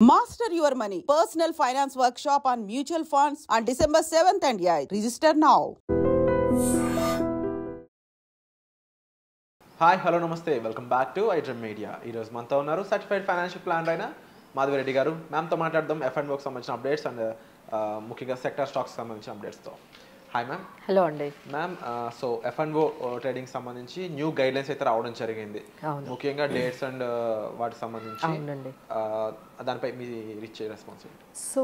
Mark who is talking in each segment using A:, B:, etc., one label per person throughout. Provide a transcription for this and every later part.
A: Master your money. Personal finance workshop on mutual funds on December 7th and 8th. Register now.
B: Hi hello నమస్తే welcome back to iDream Media. ఈరోజు మనతో ఉన్నారు certified financial planner అయిన మాధవి రెడ్డి గారు. మ్యామ్తో మాట్లాడదాం F&Oకి సంబంధించిన అప్డేట్స్ అండ్ ముఖ్యంగా సెక్టర్ స్టాక్స్ సంబంధించిన అప్డేట్స్తో. Hi ma'am.
C: హలో అండి
B: మ్యామ్, సో F&O ట్రేడింగ్ సంబంధించి న్యూ గైడ్లైన్స్ అయితే రావడం జరిగింది, ముఖ్యంగా డేట్స్ అండ్ వాటికి సంబంధించి. దానిపై మీ రిచ్ రెస్పాన్స్.
C: సో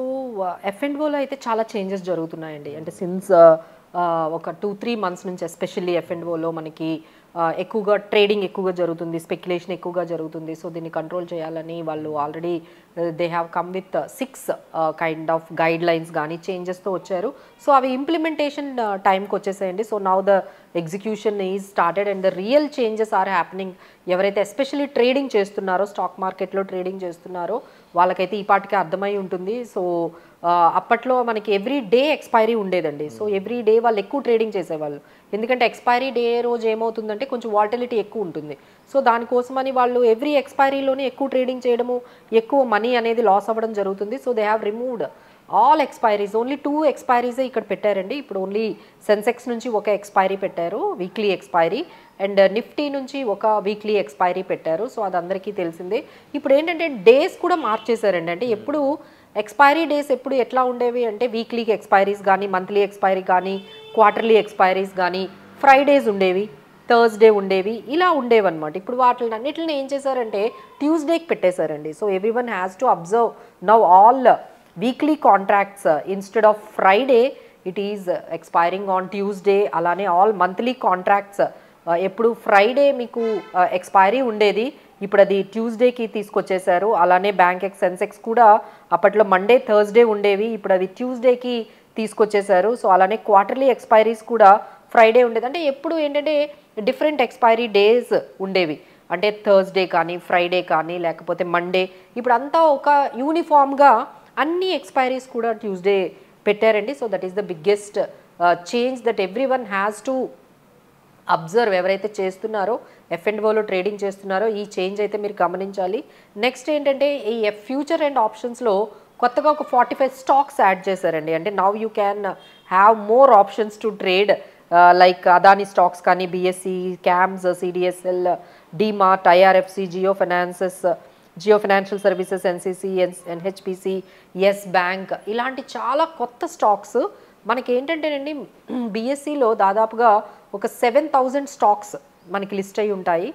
C: F&Oలో అయితే చాలా చేంజెస్ జరుగుతున్నాయండి. అంటే సిన్స్ ఒక 2-3 మంత్స్ నుంచి ఎస్పెషల్లీ F&Oలో మనకి ఎక్కువగా ట్రేడింగ్ ఎక్కువగా జరుగుతుంది, స్పెక్యులేషన్ ఎక్కువగా జరుగుతుంది. సో దీన్ని కంట్రోల్ చేయాలని వాళ్ళు already they have come with 6 kind of guidelines కానీ చేంజెస్తో వచ్చారు. సో అవి ఇంప్లిమెంటేషన్ టైంకి వచ్చేసాయండి. So now the execution is started and the real changes are happening. ఎవరైతే ఎస్పెషల్లీ ట్రేడింగ్ చేస్తున్నారో, స్టాక్ మార్కెట్లో ట్రేడింగ్ చేస్తున్నారో వాళ్ళకైతే ఈ పాటికి అర్థమై ఉంటుంది. సో అప్పట్లో మనకి ఎవ్రీ డే ఎక్స్పైరీ ఉండేదండి. సో ఎవ్రీ డే వాళ్ళు ఎక్కువ ట్రేడింగ్ చేసేవాళ్ళు, ఎందుకంటే ఎక్స్పైరీ డే రోజు ఏమవుతుందంటే కొంచెం వాలటిలిటీ ఎక్కువ ఉంటుంది. సో దానికోసమని వాళ్ళు ఎవ్రీ ఎక్స్పైరీలోనే ఎక్కువ ట్రేడింగ్ చేయడము, ఎక్కువ మనీ అనేది లాస్ అవ్వడం జరుగుతుంది. So they have removed all expiries. Only 2 ఎక్స్పైరీసే ఇక్కడ పెట్టారండి. ఇప్పుడు ఓన్లీ సెన్సెక్స్ నుంచి ఒక ఎక్స్పైరీ పెట్టారు, వీక్లీ ఎక్స్పైరీ, అండ్ నిఫ్టీ నుంచి ఒక వీక్లీ ఎక్స్పైరీ పెట్టారు. సో అది అందరికీ తెలిసిందే. ఇప్పుడు ఏంటంటే డేస్ కూడా మార్చేశారండి. అంటే ఎప్పుడు ఎక్స్పైరీ డేస్ ఎప్పుడు ఎట్లా ఉండేవి అంటే వీక్లీకి ఎక్స్పైరీస్ కానీ, మంత్లీ ఎక్స్పైరీ కానీ, క్వార్టర్లీ ఎక్స్పైరీస్ కానీ, ఫ్రైడేస్ ఉండేవి, థర్స్డే ఉండేవి, ఇలా ఉండేవన్నమాట. ఇప్పుడు వాటిని అన్నిటిని ఏం చేశారంటే ట్యూస్డేకి పెట్టేశారండి. So everyone has to observe now all weekly contracts instead of Friday it is expiring on Tuesday. అలానే ఆల్ మంత్లీ కాంట్రాక్ట్స్ ఎప్పుడు ఫ్రైడే మీకు ఎక్స్పైరీ ఉండేది, ఇప్పుడు అది ట్యూస్డేకి తీసుకొచ్చేసారు. అలానే బ్యాంక్ సెన్సెక్స్ కూడా అప్పట్లో మండే థర్స్డే ఉండేవి, ఇప్పుడు అది ట్యూస్డేకి తీసుకొచ్చేసారు. సో అలానే క్వార్టర్లీ ఎక్స్పైరీస్ కూడా ఫ్రైడే ఉండేది. అంటే ఎప్పుడు ఏంటంటే డిఫరెంట్ ఎక్స్పైరీ డేస్ ఉండేవి, అంటే థర్స్డే కానీ, ఫ్రైడే కానీ, లేకపోతే మండే. ఇప్పుడు అంతా ఒక యూనిఫామ్గా అన్ని ఎక్స్పైరీస్ కూడా ట్యూస్డే పెట్టారండి. So that is the biggest change that every one has to observe. ఎవరైతే చేస్తున్నారో F&Oలో ట్రేడింగ్ చేస్తున్నారో ఈ చేంజ్ అయితే మీరు గమనించాలి. నెక్స్ట్ ఏంటంటే ఈ ఫ్యూచర్ అండ్ ఆప్షన్స్లో కొత్తగా ఒక 45 స్టాక్స్ యాడ్ చేశారండి. అంటే now you can have more options to trade, like Adani stocks కానీ, BSE, CAMS, CDSL, DMart, IRFC, Jio financial services, NCC, NHPC, yes bank, ఇలాంటి చాలా కొత్త స్టాక్స్ మనకి ఏంటంటేనండి BSEలో దాదాపుగా ఒక 7,000 స్టాక్స్ మనకి లిస్ట్ అయి ఉంటాయి.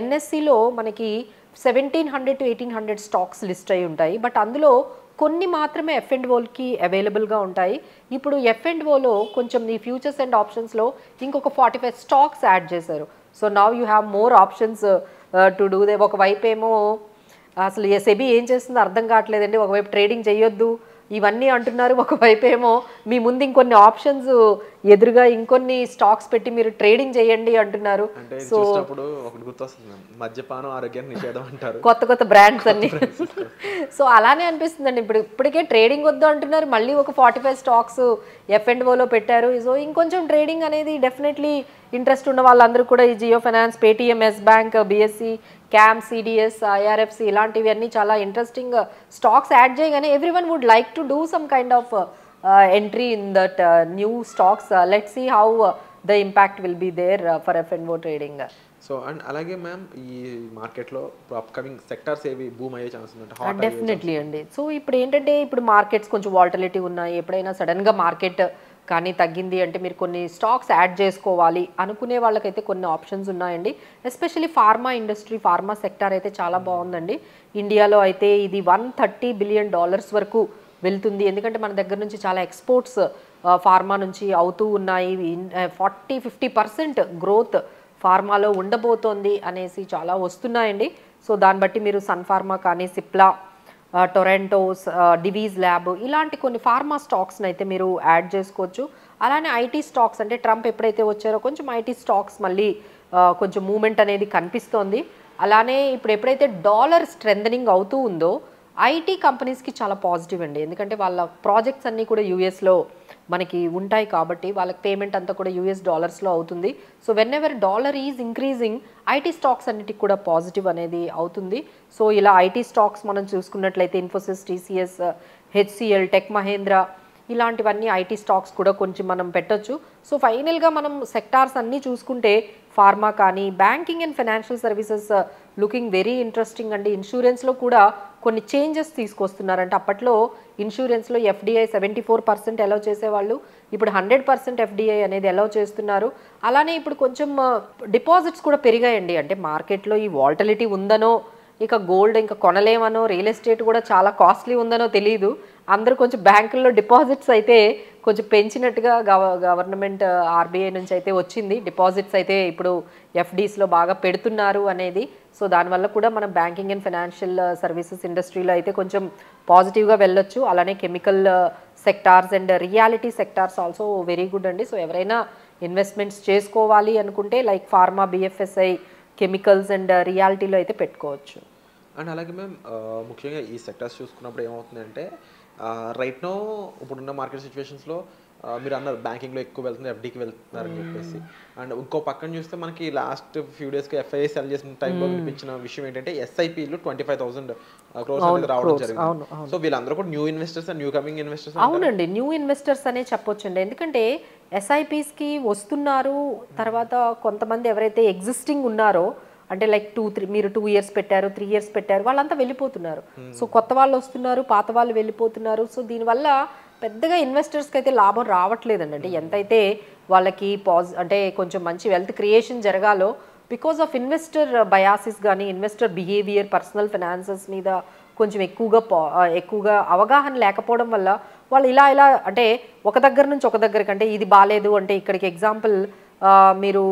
C: NSEలో మనకి 1,700 to 1,800 స్టాక్స్ లిస్ట్ అయి ఉంటాయి. బట్ అందులో కొన్ని మాత్రమే F&Oకి అవైలబుల్గా ఉంటాయి. ఇప్పుడు F&Oలో కొంచెం ఈ ఫ్యూచర్స్ అండ్ ఆప్షన్స్లో ఇంకొక 45 స్టాక్స్ యాడ్ చేశారు. So now you have more options to do they. ఒకవైపు ఏమో అసలు సెబీ ఏం చేస్తుందో అర్థం కావట్లేదండి. ఒకవైపు ట్రేడింగ్ చేయొద్దు ఇవన్నీ అంటున్నారు, ఒకవైపు ఏమో మీ ముందు ఇంకొన్ని ఆప్షన్స్ ఎదురుగా ఇంకొన్ని స్టాక్స్ పెట్టి మీరు ట్రేడింగ్ చేయండి అంటున్నారు. సో
B: మద్యపానం ఆరోగ్యాన్ని నిషేధం అంటారు,
C: కొత్త కొత్త బ్రాండ్స్ అన్ని. సో అలానే అనిపిస్తుందండి. ఇప్పటికే ట్రేడింగ్ వద్దు అంటున్నారు, మళ్ళీ ఒక 45 స్టాక్స్ F&Oలో పెట్టారు. సో ఇంకొంచెం ట్రేడింగ్ అనేది డెఫినెట్లీ ఇంట్రెస్ట్ ఉన్న వాళ్ళందరూ కూడా ఈ Jio finance, Paytm, yes bank, BSE, CAMS, CDS, IRFC ఇలాంటివి అన్నీ చాలా ఇంట్రెస్టింగ్ స్టాక్స్ యాడ్ చేయగానే every one would like to do some kind of entry in that new stocks. Let's see how the impact will be there for F&O trading.
B: So and అలాగే ma'am ఈ మార్కెట్లో upcoming sectors ఏవి boom అయ్యే chance ఉందంటే?
C: Definitely అండి. సో ఇప్పుడు ఏంటంటే ఇప్పుడు మార్కెట్స్ కొంచెం వాలటిలిటీ ఉన్నాయి. ఎప్పుడైనా సడన్గా మార్కెట్ కానీ తగ్గింది అంటే మీరు కొన్ని స్టాక్స్ యాడ్ చేసుకోవాలి అనుకునే వాళ్ళకైతే కొన్ని ఆప్షన్స్ ఉన్నాయండి. Especially pharma industry, pharma sector అయితే చాలా బాగుందండి. ఇండియాలో అయితే ఇది $130 బిలియన్ వరకు వెళ్తుంది, ఎందుకంటే మన దగ్గర నుంచి చాలా ఎక్స్పోర్ట్స్ ఫార్మా నుంచి అవుతూ ఉన్నాయి. 40-50% గ్రోత్ ఫార్మాలో ఉండబోతోంది అనేసి చాలా వస్తున్నాయండి. సో దాన్ని బట్టి మీరు సన్ ఫార్మా కానీ, సిప్లా, టొరంటోస్, డివీస్ ల్యాబ్ ఇలాంటి కొన్ని ఫార్మా స్టాక్స్ని అయితే మీరు యాడ్ చేసుకోవచ్చు. అలానే ఐటీ స్టాక్స్, అంటే ట్రంప్ ఎప్పుడైతే వచ్చారో కొంచెం ఐటీ స్టాక్స్ మళ్ళీ కొంచెం మూమెంట్ అనేది కనిపిస్తోంది. అలానే ఇప్పుడు ఎప్పుడైతే డాలర్ స్ట్రెంథనింగ్ అవుతూ ఉందో ఐటీ కంపెనీస్కి చాలా పాజిటివ్ అండి, ఎందుకంటే వాళ్ళ ప్రాజెక్ట్స్ అన్నీ కూడా యూఎస్లో మనకి ఉంటాయి కాబట్టి వాళ్ళకి పేమెంట్ అంతా కూడా యూఎస్ డాలర్స్లో అవుతుంది. So when ever dollar is increasing IT stocks అన్నిటికి కూడా పాజిటివ్ అనేది అవుతుంది. సో ఇలా ఐటీ స్టాక్స్ మనం చూసుకున్నట్లయితే Infosys, TCS, HCL, tech Mahindra ఇలాంటివన్నీ ఐటీ స్టాక్స్ కూడా కొంచెం మనం పెట్టొచ్చు. సో ఫైనల్గా మనం సెక్టార్స్ అన్నీ చూసుకుంటే ఫార్మా కానీ banking and financial services looking very interesting అండి. ఇన్సూరెన్స్లో కూడా కొన్ని చేంజెస్ తీసుకొస్తున్నారంటే అప్పట్లో ఇన్సూరెన్స్లో ఎఫ్డిఐ 74% అలౌ చేసేవాళ్ళు, ఇప్పుడు 100% ఎఫ్డిఐ అనేది అలౌ చేస్తున్నారు. అలానే ఇప్పుడు కొంచెం డిపాజిట్స్ కూడా పెరిగాయండి. అంటే మార్కెట్లో ఈ వాల్టిలిటీ ఉందనో ఇక గోల్డ్ ఇంకా కొనలేమనో రియల్ ఎస్టేట్ కూడా చాలా కాస్ట్లీ ఉందనో తెలియదు. అందరూ కొంచెం బ్యాంకుల్లో డిపాజిట్స్ అయితే కొంచెం పెంచినట్టుగా గవర్నమెంట్ ఆర్బీఐ నుంచి అయితే వచ్చింది. డిపాజిట్స్ అయితే ఇప్పుడు ఎఫ్డీస్లో బాగా పెడుతున్నారు అనేది. సో దానివల్ల కూడా మనం బ్యాంకింగ్ అండ్ ఫైనాన్షియల్ సర్వీసెస్ ఇండస్ట్రీలో అయితే కొంచెం పాజిటివ్గా వెళ్ళొచ్చు. అలానే chemical sectors and reality sectors also very good అండి. సో ఎవరైనా ఇన్వెస్ట్మెంట్స్ చేసుకోవాలి అనుకుంటే like pharma, BFSI, chemicals and రియాలిటీలో అయితే పెట్టుకోవచ్చు.
B: అండ్ అలాగే మ్యామ్ ముఖ్యంగా ఈ సెక్టర్స్ చూసుకున్నప్పుడు ఏమవుతుందంటే రైట్ నో ఇప్పుడున్న మార్కెట్ సిచ్యువేషన్స్లో మీరు అన్నారు బ్యాంకింగ్లో ఎక్కువ వెళ్తున్నారు, ఎఫ్డీకి వెళ్తున్నారని చెప్పేసి. అండ్ ఇంకో పక్కన చూస్తే మనకి లాస్ట్ ఫ్యూ డేస్కి ఎఫ్ఐఐ సెల్ చేసిన టైంలో వినిపించిన విషయం ఏంటంటే ఎస్ఐపీలు 25,000 crores అనేది రావడం జరిగింది. సో వీళ్ళందరూ కూడా new investors, new coming investors.
C: అవునండి, న్యూ ఇన్వెస్టర్స్ అనే చెప్పొచ్చండి. ఎందుకంటే ఎస్ఐపీస్కి వస్తున్నారు. తర్వాత కొంతమంది ఎవరైతే ఎగ్జిస్టింగ్ ఉన్నారో అంటే లైక్ 2-3 మీరు 2 years పెట్టారు, 3 years పెట్టారు, వాళ్ళంతా వెళ్ళిపోతున్నారు. సో కొత్త వాళ్ళు వస్తున్నారు, పాత వాళ్ళు వెళ్ళిపోతున్నారు. సో దీనివల్ల పెద్దగా ఇన్వెస్టర్స్కి అయితే లాభం రావట్లేదండి. అంటే ఎంతైతే వాళ్ళకి అంటే కొంచెం మంచి వెల్త్ క్రియేషన్ జరగాలో బికాస్ ఆఫ్ ఇన్వెస్టర్ బయాసిస్ కానీ ఇన్వెస్టర్ బిహేవియర్, పర్సనల్ ఫైనాన్సెస్ మీద కొంచెం ఎక్కువగా అవగాహన లేకపోవడం వల్ల వాళ్ళు ఇలా అంటే ఒక దగ్గర నుంచి ఒక దగ్గరికి అంటే ఇది బాగాలేదు అంటే ఇక్కడికి ఎగ్జాంపుల్ మీరు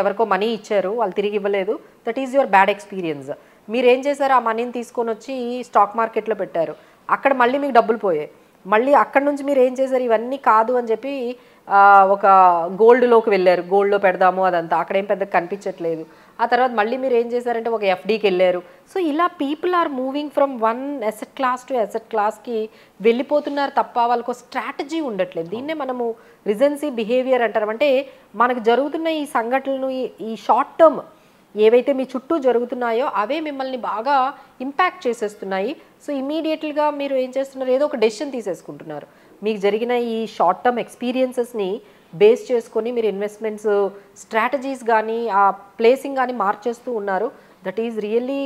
C: ఎవరికో మనీ ఇచ్చారు, వాళ్ళు తిరిగి ఇవ్వలేదు, that is your bad experience. మీరు ఏం చేశారు, ఆ మనీని తీసుకొని వచ్చి స్టాక్ మార్కెట్లో పెట్టారు, అక్కడ మళ్ళీ మీకు డబ్బులు పోయాయి. మళ్ళీ అక్కడ నుంచి మీరు ఏం చేశారు, ఇవన్నీ కాదు అని చెప్పి ఒక గోల్డ్లోకి వెళ్ళారు, గోల్డ్లో పెడదాము అదంతా, అక్కడేం పెద్ద కనిపించట్లేదు. ఆ తర్వాత మళ్ళీ మీరు ఏం చేశారంటే ఒక ఎఫ్డీకి వెళ్ళారు. సో ఇలా people are moving from one asset class to asset క్లాస్కి వెళ్ళిపోతున్నారు తప్ప వాళ్ళకు స్ట్రాటజీ ఉండట్లేదు. దీన్నే మనము రిజెన్సీ బిహేవియర్ అంటారు. అంటే మనకు జరుగుతున్న ఈ సంఘటనలు, ఈ షార్ట్ టర్మ్ ఏవైతే మీ చుట్టూ జరుగుతున్నాయో అవే మిమ్మల్ని బాగా ఇంపాక్ట్ చేసేస్తున్నాయి. సో ఇమీడియట్గా మీరు ఏం చేస్తున్నారు, ఏదో ఒక డెసిషన్ తీసేసుకుంటున్నారు. మీకు జరిగిన ఈ షార్ట్ టర్మ్ ఎక్స్పీరియన్సెస్ని బేస్ చేసుకొని మీరు ఇన్వెస్ట్మెంట్స్ స్ట్రాటజీస్ కానీ ఆ ప్లేసింగ్ కానీ మార్చేస్తూ ఉన్నారు. That is really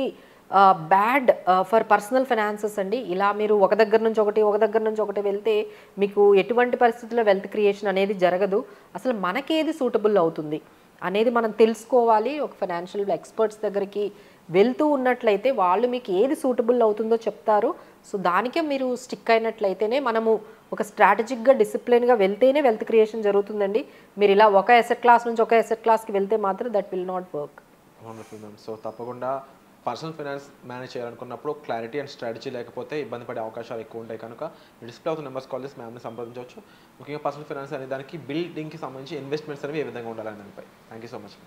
C: bad for personal finances అండి. ఇలా మీరు ఒక దగ్గర నుంచి ఒకటి వెళ్తే మీకు ఎటువంటి పరిస్థితుల్లో వెల్త్ క్రియేషన్ అనేది జరగదు. అసలు మనకేది సూటబుల్ అవుతుంది అనేది మనం తెలుసుకోవాలి. ఒక ఫైనాన్షియల్ ఎక్స్పర్ట్స్ దగ్గరికి వెళ్తూ ఉన్నట్లయితే వాళ్ళు మీకు ఏది సూటబుల్ అవుతుందో చెప్తారు. సో దానికే మీరు స్టిక్ అయినట్లయితేనే మనము ఒక స్ట్రాటజిక్గా డిసిప్లిన్గా వెళ్తేనే వెల్త్ క్రియేషన్ జరుగుతుందండి. మీరు ఇలా ఒక అసెట్ క్లాస్ నుంచి ఒక అసెట్ క్లాస్కి వెళ్తే మాత్రం that will not work.
B: Wonderful ma'am. So తప్పకుండా పర్సనల్ ఫైనాన్స్ మేనేజ్ చేయాలనుకున్నప్పుడు క్లారిటీ అండ్ స్ట్రాటజీ లేకపోతే ఇబ్బంది పడే అవకాశాలు ఎక్కువ ఉంటాయి. కనుక డిస్ప్లే అవుతున్న నెంబర్స్ కాల్ చేసి మ్యామ్ని సంప్రదించవచ్చు. ముఖ్యంగా పర్సనల్ ఫైనాన్స్ అనే దానికి బిల్డింగ్కి సంబంధించి ఇన్వెస్ట్మెంట్స్ అనేవి ఏ విధంగా ఉండాలని దానిపై. Thank you so much.